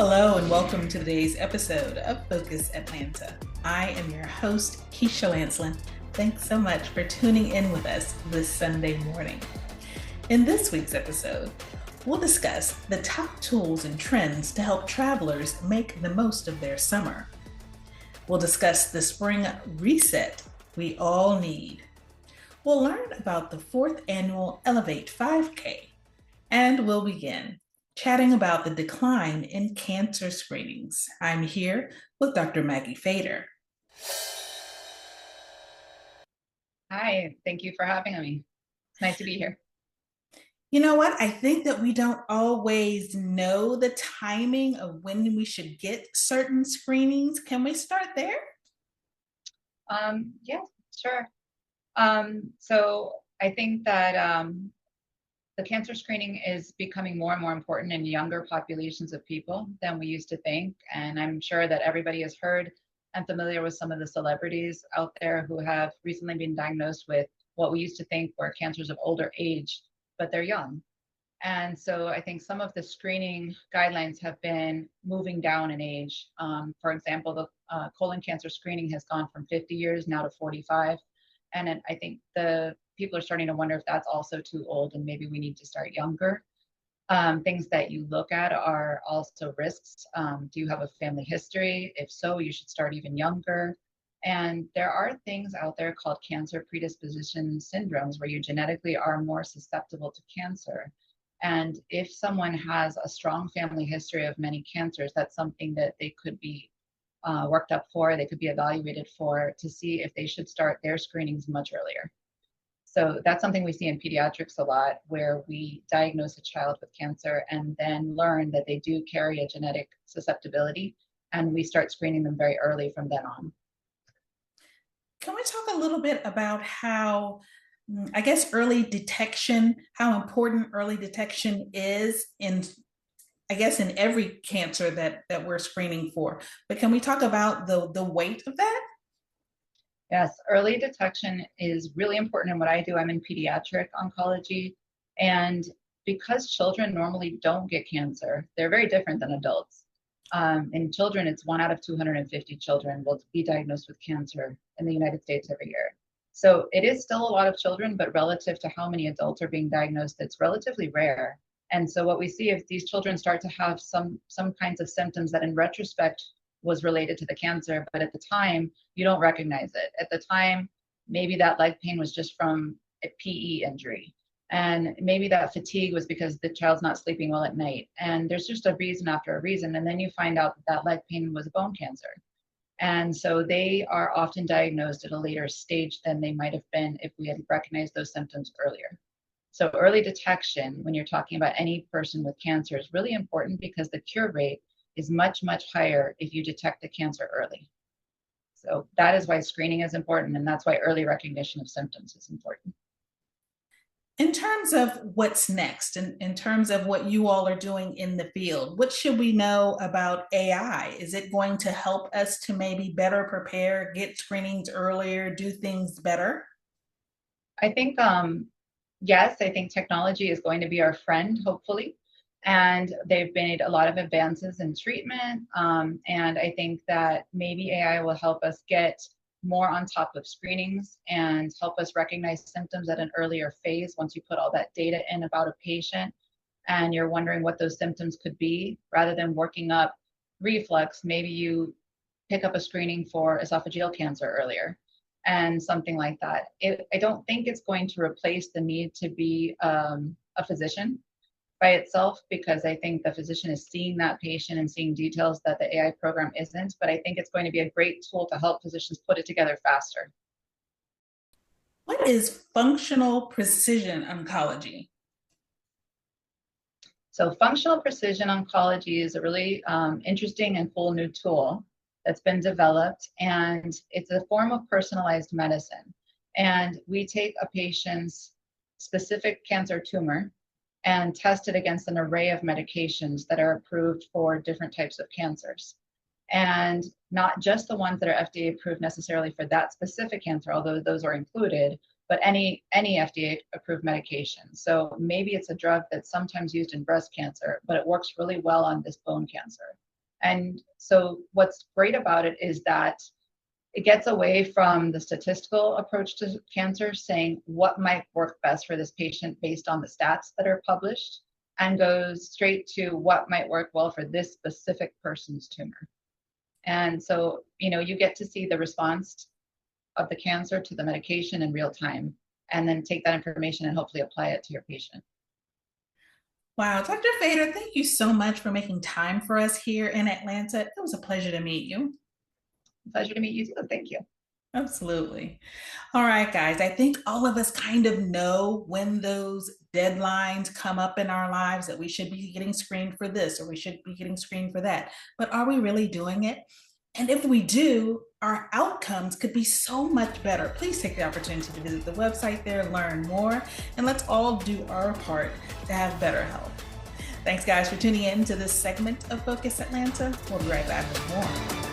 Hello, and welcome to today's episode of Focus Atlanta. I am your host, Keisha Lancelin. Thanks so much for tuning in with us this Sunday morning. In this week's episode, we'll discuss the top tools and trends to help travelers make the most of their summer. We'll discuss the spring reset we all need. We'll learn about the fourth annual Elevate 5K, and we'll begin chatting about the decline in cancer screenings. I'm here with Dr. Maggie Fader. Hi, thank you for having me. It's nice to be here. You know what? I think that we don't always know the timing of when we should get certain screenings. Can we start there? Yeah, sure. So I think that the cancer screening is becoming more and more important in younger populations of people than we used to think. And I'm sure that everybody has heard and familiar with some of the celebrities out there who have recently been diagnosed with what we used to think were cancers of older age, but they're young. And so I think some of the screening guidelines have been moving down in age. For example, the colon cancer screening has gone from 50 years now to 45. And then I think the people are starting to wonder if that's also too old and maybe we need to start younger. Things that you look at are also risks. Do you have a family history? If so, you should start even younger. And there are things out there called cancer predisposition syndromes where you genetically are more susceptible to cancer. And if someone has a strong family history of many cancers, that's something that they could be worked up for, they could be evaluated for to see if they should start their screenings much earlier. So that's something we see in pediatrics a lot, where we diagnose a child with cancer and then learn that they do carry a genetic susceptibility, and we start screening them very early from then on. Can we talk a little bit about how, I guess, early detection, how important early detection is in, I guess, in every cancer that we're screening for? But can we talk about the weight of that? Yes, early detection is really important in what I do. I'm in pediatric oncology, and because children normally don't get cancer, they're very different than adults. In children, it's 1 out of 250 children will be diagnosed with cancer in the United States every year. So it is still a lot of children, but relative to how many adults are being diagnosed, it's relatively rare. And so what we see if these children start to have some kinds of symptoms that in retrospect was related to the cancer, but at the time you don't recognize it. At the time, maybe that leg pain was just from a PE injury. And maybe that fatigue was because the child's not sleeping well at night. And there's just a reason after a reason. And then you find out that that leg pain was bone cancer. And so they are often diagnosed at a later stage than they might have been if we had recognized those symptoms earlier. So early detection, when you're talking about any person with cancer, is really important because the cure rate is much, much higher if you detect the cancer early. So that is why screening is important, and that's why early recognition of symptoms is important. In terms of what's next, in terms of what you all are doing in the field, what should we know about AI? Is it going to help us to maybe better prepare, get screenings earlier, do things better? I think, yes, I think technology is going to be our friend, hopefully. And they've made a lot of advances in treatment. And I think that maybe AI will help us get more on top of screenings and help us recognize symptoms at an earlier phase once you put all that data in about a patient and you're wondering what those symptoms could be, rather than working up reflux. Maybe you pick up a screening for esophageal cancer earlier and something like that. I don't think it's going to replace the need to be a physician by itself, because I think the physician is seeing that patient and seeing details that the AI program isn't. But I think it's going to be a great tool to help physicians put it together faster. What is functional precision oncology? So functional precision oncology is a really interesting and cool new tool that's been developed, and it's a form of personalized medicine. And we take a patient's specific cancer tumor and test it against an array of medications that are approved for different types of cancers. And not just the ones that are FDA approved necessarily for that specific cancer, although those are included, but any FDA approved medication. So maybe it's a drug that's sometimes used in breast cancer, but it works really well on this bone cancer. And so what's great about it is that it gets away from the statistical approach to cancer, saying what might work best for this patient based on the stats that are published, and goes straight to what might work well for this specific person's tumor. And so, you get to see the response of the cancer to the medication in real time, and then take that information and hopefully apply it to your patient. Wow, Dr. Fader, thank you so much for making time for us here in Atlanta. It was a pleasure to meet you. Pleasure to meet you too. Thank you. Absolutely. All right, guys, I think all of us kind of know when those deadlines come up in our lives that we should be getting screened for this or we should be getting screened for that. But are we really doing it? And if we do, our outcomes could be so much better. Please take the opportunity to visit the website there, learn more, and let's all do our part to have better health. Thanks, guys, for tuning in to this segment of Focus Atlanta. We'll be right back with more.